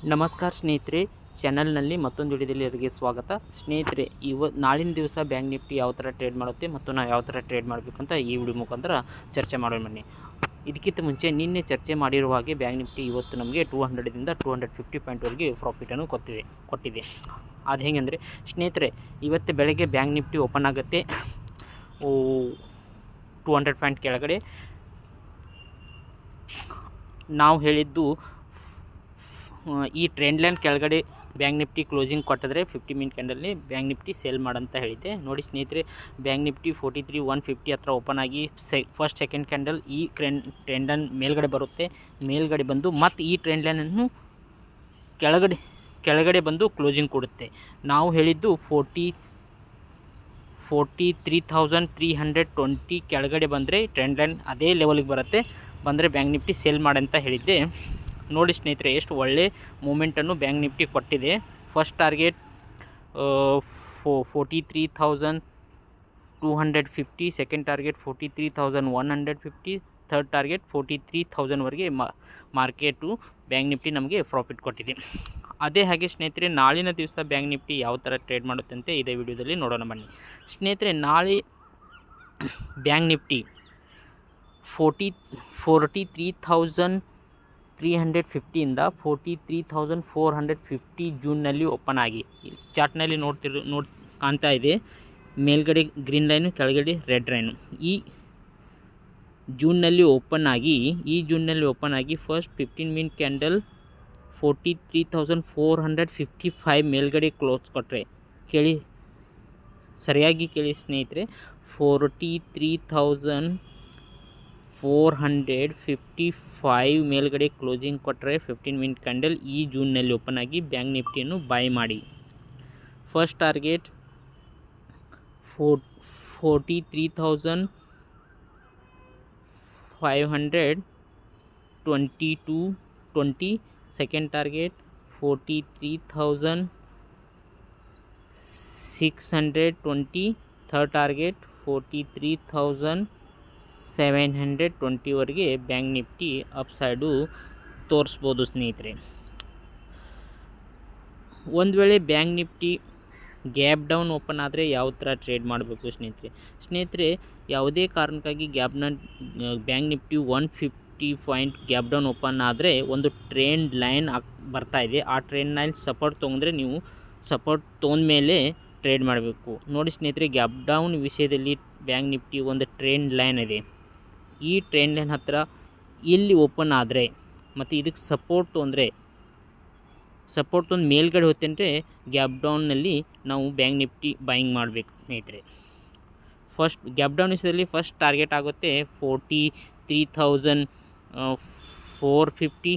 ನಮಸ್ಕಾರ ಸ್ನೇಹಿತರೆ, ಚಾನಲ್ನಲ್ಲಿ ಮತ್ತೊಂದು ವಿಡಿಯೋದಲ್ಲಿ ಅವರಿಗೆ ಸ್ವಾಗತ. ಸ್ನೇಹಿತರೆ, ನಾಳಿನ ದಿವಸ ಬ್ಯಾಂಕ್ ನಿಫ್ಟಿ ಯಾವ ಥರ ಟ್ರೇಡ್ ಮಾಡುತ್ತೆ ಮತ್ತು ನಾವು ಯಾವ ಥರ ಟ್ರೇಡ್ ಮಾಡಬೇಕಂತ ಈ ವಿಡಿಯೋ ಮುಖಾಂತರ ಚರ್ಚೆ ಮಾಡೋಣ ಬನ್ನಿ. ಇದಕ್ಕಿಂತ ಮುಂಚೆ ನಿನ್ನೆ ಚರ್ಚೆ ಮಾಡಿರುವ ಹಾಗೆ ಬ್ಯಾಂಕ್ ನಿಫ್ಟಿ ಇವತ್ತು ನಮಗೆ 200ದಿಂದ 250 ಪಾಯಿಂಟ್ವರೆಗೆ ಪ್ರಾಫಿಟನ್ನು ಕೊಟ್ಟಿದೆ. ಅದು ಹೇಗೆಂದರೆ ಸ್ನೇಹಿತರೆ, ಇವತ್ತು ಬೆಳಗ್ಗೆ ಬ್ಯಾಂಕ್ ನಿಫ್ಟಿ ಓಪನ್ ಆಗುತ್ತೆ 200 ಪಾಯಿಂಟ್ ಕೆಳಗಡೆ. ನಾವು ಹೇಳಿದ್ದು ಈ ಟ್ರೆಂಡ್ ಲೈನ್ ಕೆಳಗಡೆ ಬ್ಯಾಂಕ್ ನಿಫ್ಟಿ ಕ್ಲೋಸಿಂಗ್ ಕೊಟ್ಟಿದ್ರೆ 50 ಮಿನಿಟ್ ಕ್ಯಾಂಡಲ್ನಿ ಬ್ಯಾಂಕ್ ನಿಫ್ಟಿ ಸೇಲ್ ಮಾಡಂತ ಹೇಳಿದ್ದೆ. ನೋಡಿ ಸ್ನೇಹಿತರೆ, ಬ್ಯಾಂಕ್ ನಿಫ್ಟಿ 43,150 ಹತ್ರ ಓಪನ್ ಆಗಿ ಫಸ್ಟ್ ಸೆಕೆಂಡ್ ಕ್ಯಾಂಡಲ್ ಈ ಟ್ರೆಂಡ್ ಲೈನ್ ಮೇಲ್ಗಡೆ ಬರುತ್ತೆ. ಮೇಲ್ಗಡೆ ಬಂದು ಮತ್ತು ಈ ಟ್ರೆಂಡ್ ಲೈನನ್ನು ಕೆಳಗಡೆ ಬಂದು ಕ್ಲೋಸಿಂಗ್ ಕೊಡುತ್ತೆ. ನಾವು ಹೇಳಿದ್ದು 43,320 ಕೆಳಗಡೆ ಬಂದರೆ ಟ್ರೆಂಡ್ ಲೈನ್ ಅದೇ ಲೆವೆಲ್ಗೆ ಬರುತ್ತೆ. ಬಂದರೆ ಬ್ಯಾಂಕ್ ನಿಫ್ಟಿ ಸೇಲ್ ಮಾಡಂತ ಹೇಳಿದ್ದೆ. ನೋಡಿ ಸ್ನೇಹಿತರೆ, ಎಷ್ಟು ಒಳ್ಳೆ ಮೂಮೆಂಟನ್ನು ಬ್ಯಾಂಕ್ ನಿಫ್ಟಿ ಕೊಟ್ಟಿದೆ. First target 43,250, second target 43,150, third target 43,000ವರೆಗೆ ಮಾರ್ಕೆಟು ಬ್ಯಾಂಕ್ ನಿಫ್ಟಿ ನಮಗೆ ಪ್ರಾಫಿಟ್ ಕೊಟ್ಟಿದೆ. ಅದೇ ಹಾಗೆ ಸ್ನೇಹಿತರೆ, ನಾಳಿನ ದಿವಸ ಬ್ಯಾಂಕ್ ನಿಫ್ಟಿ ಯಾವ ಥರ ಟ್ರೇಡ್ ಮಾಡುತ್ತಂತೆ ಇದೇ ವಿಡಿಯೋದಲ್ಲಿ ನೋಡೋಣ ಬನ್ನಿ. ಸ್ನೇಹಿತರೆ, ನಾಳೆ ಬ್ಯಾಂಕ್ ನಿಫ್ಟಿ 43,350ಇಂದ 43,450 ಜೂನ್ನಲ್ಲಿ ಓಪನ್ ಆಗಿ ಚಾರ್ಟ್ನಲ್ಲಿ ಕಾಣ್ತಾ ಇದೆ. ಮೇಲ್ಗಡೆ ಗ್ರೀನ್ ಲೈನು, ಕೆಳಗಡೆ ರೆಡ್ ಲೈನು. ಈ ಜೂನ್ನಲ್ಲಿ ಓಪನ್ ಆಗಿ ಫಸ್ಟ್ 15 ಮಿನಿಟ್ ಕ್ಯಾಂಡಲ್ 43,455 ಮೇಲ್ಗಡೆ ಕ್ಲೋಸ್ ಕೊಟ್ಟರೆ, ಸರಿಯಾಗಿ ಕೇಳಿ ಸ್ನೇಹಿತರೆ, 43,455 ಮೇಲ್ಗಡೆ ಕ್ಲೋಸಿಂಗ್ ಕೊಟ್ಟರೆ 15 ಮಿನಿಟ್ ಕ್ಯಾಂಡಲ್ ಈ ಜೂನ್ನಲ್ಲಿ ಓಪನ್ ಆಗಿ ಬ್ಯಾಂಕ್ ನಿಫ್ಟಿಯನ್ನು ಬೈ ಮಾಡಿ. First target 43,520, second target 43,620, third target 43,720ವರೆಗೆ ಬ್ಯಾಂಕ್ ನಿಫ್ಟಿ ಅಪ್ಸೈಡು ತೋರಿಸ್ಬೋದು ಸ್ನೇಹಿತರೆ. ಒಂದು ವೇಳೆ bank Nifty gap down open ಆದರೆ ಯಾವ ಥರ ಟ್ರೇಡ್ ಮಾಡಬೇಕು ಸ್ನೇಹಿತರೆ, ಯಾವುದೇ ಕಾರಣಕ್ಕಾಗಿ bank Nifty 150 point gap down open ಆದರೆ ಒಂದು ಟ್ರೆಂಡ್ ಲೈನ್ ಬರ್ತಾ ಇದೆ. ಆ ಟ್ರೆಂಡ್ ಲೈನ್ ಸಪೋರ್ಟ್ ತೊಗೊಂಡ್ರೆ ನೀವು ಸಪೋರ್ಟ್ ತೊಗೊಂಡ್ಮೇಲೆ ಟ್ರೇಡ್ ಮಾಡಬೇಕು. ನೋಡಿ ಸ್ನೇಹಿತರೆ, ಗ್ಯಾಪ್ ಡೌನ್ ವಿಷಯದಲ್ಲಿ ಬ್ಯಾಂಕ್ ನಿಫ್ಟಿ ಒಂದು ಟ್ರೆಂಡ್ ಲೈನ್ ಇದೆ. ಈ ಟ್ರೆಂಡ್ ಲೈನ್ ಹತ್ತಿರ ಇಲ್ಲಿ ಓಪನ್ ಆದರೆ ಮತ್ತು ಇದಕ್ಕೆ ಸಪೋರ್ಟ್ ತೊಗೊಂಡು ಮೇಲ್ಗಡೆ ಹೋಗ್ತಂದರೆ ಗ್ಯಾಪ್ ಡೌನ್ನಲ್ಲಿ ನಾವು ಬ್ಯಾಂಕ್ ನಿಫ್ಟಿ ಬೈಯಿಂಗ್ ಮಾಡಬೇಕು ಸ್ನೇಹಿತರೆ. ಫಸ್ಟ್ ಗ್ಯಾಪ್ ಡೌನ್ ವಿಷಯದಲ್ಲಿ ಫಸ್ಟ್ ಟಾರ್ಗೆಟ್ ಆಗುತ್ತೆ 43,450,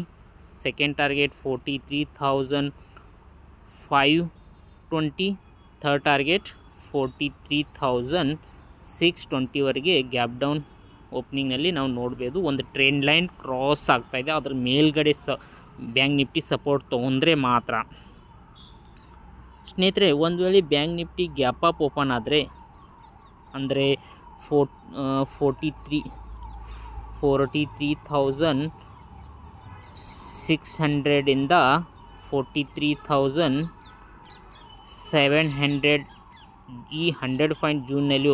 ಸೆಕೆಂಡ್ ಟಾರ್ಗೆಟ್ 43,520, ಥರ್ಡ್ ಟಾರ್ಗೆಟ್ 43,620ವರೆಗೆ ಗ್ಯಾಪ್ ಡೌನ್ ಓಪನಿಂಗ್ನಲ್ಲಿ ನಾವು ನೋಡ್ಬೋದು. ಒಂದು ಟ್ರೆಂಡ್ ಲೈನ್ ಕ್ರಾಸ್ ಆಗ್ತಾಯಿದೆ, ಅದರ ಮೇಲ್ಗಡೆ ಬ್ಯಾಂಕ್ ನಿಫ್ಟಿ ಸಪೋರ್ಟ್ ತೊಗೊಂಡ್ರೆ ಮಾತ್ರ. ಸ್ನೇಹಿತರೆ, ಒಂದು ವೇಳೆ bank Nifty gap up open ಆದರೆ ಅಂದರೆ 43,600ಇಂದ 43,700 ಈ 100 ಪಾಯಿಂಟ್ ಜೂನ್ನಲ್ಲಿ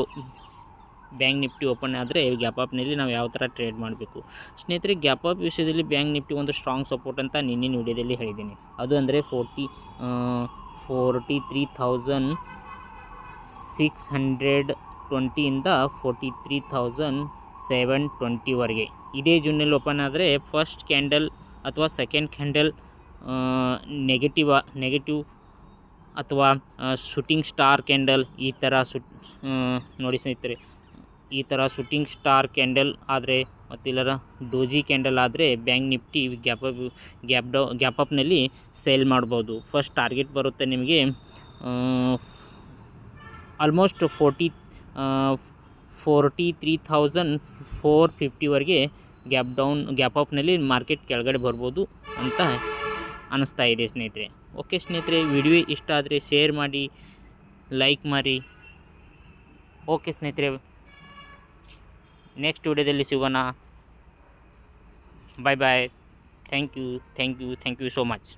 ಬ್ಯಾಂಕ್ ನಿಫ್ಟಿ ಓಪನ್ ಆದರೆ ಗ್ಯಾಪ್ ಅಪ್ನಲ್ಲಿ ನಾವು ಯಾವ ಥರ ಟ್ರೇಡ್ ಮಾಡಬೇಕು ಸ್ನೇಹಿತರೆ. ಗ್ಯಾಪ್ ಅಪ್ ವಿಷಯದಲ್ಲಿ ಬ್ಯಾಂಕ್ ನಿಫ್ಟಿ ಒಂದು ಸ್ಟ್ರಾಂಗ್ ಸಪೋರ್ಟ್ ಅಂತ ನಿನ್ನೆ ವಿಡಿಯೋದಲ್ಲಿ ಹೇಳಿದ್ದೀನಿ. ಅದು ಅಂದರೆ 43,620ಇಂದ 43,720ವರೆಗೆ ಇದೇ ಜೂನ್ನಲ್ಲಿ ಓಪನ್ ಆದರೆ ಫಸ್ಟ್ ಕ್ಯಾಂಡಲ್ ಅಥವಾ ಸೆಕೆಂಡ್ ಕ್ಯಾಂಡಲ್ ನೆಗೆಟಿವ್ ಅಥವಾ ಶೂಟಿಂಗ್ ಸ್ಟಾರ್ ಕ್ಯಾಂಡಲ್ ಈ ಥರ ನೋಡಿ ಸ್ನೇಹಿತರೆ, ಈ ಥರ ಶೂಟಿಂಗ್ ಸ್ಟಾರ್ ಕ್ಯಾಂಡಲ್ ಆದರೆ ಮತ್ತಿಲ್ಲರ ಡೋಜಿ ಕ್ಯಾಂಡಲ್ ಆದರೆ ಬ್ಯಾಂಕ್ ನಿಫ್ಟಿ ಗ್ಯಾಪ್ ಅಪ್ನಲ್ಲಿ ಸೇಲ್ ಮಾಡ್ಬೋದು. ಫಸ್ಟ್ ಟಾರ್ಗೆಟ್ ಬರುತ್ತೆ ನಿಮಗೆ ಆಲ್ಮೋಸ್ಟ್ 43,450ವರೆಗೆ ಗ್ಯಾಪ್ ಅಪ್ನಲ್ಲಿ ಮಾರ್ಕೆಟ್ ಕೆಳಗಡೆ ಬರ್ಬೋದು ಅಂತ ಅನ್ನಿಸ್ತಾ ಇದೆ ಸ್ನೇಹಿತರೆ. ಓಕೆ ಸ್ನೇಹಿತರೆ, ವಿಡಿಯೋ ಇಷ್ಟ ಆದರೆ ಶೇರ್ ಮಾಡಿ, ಲೈಕ್ ಮಾಡಿ. ಓಕೆ ಸ್ನೇಹಿತರೆ, ನೆಕ್ಸ್ಟ್ ವಿಡಿಯೋದಲ್ಲಿ ಸಿಗೋಣ. Bye bye. Thank you so much.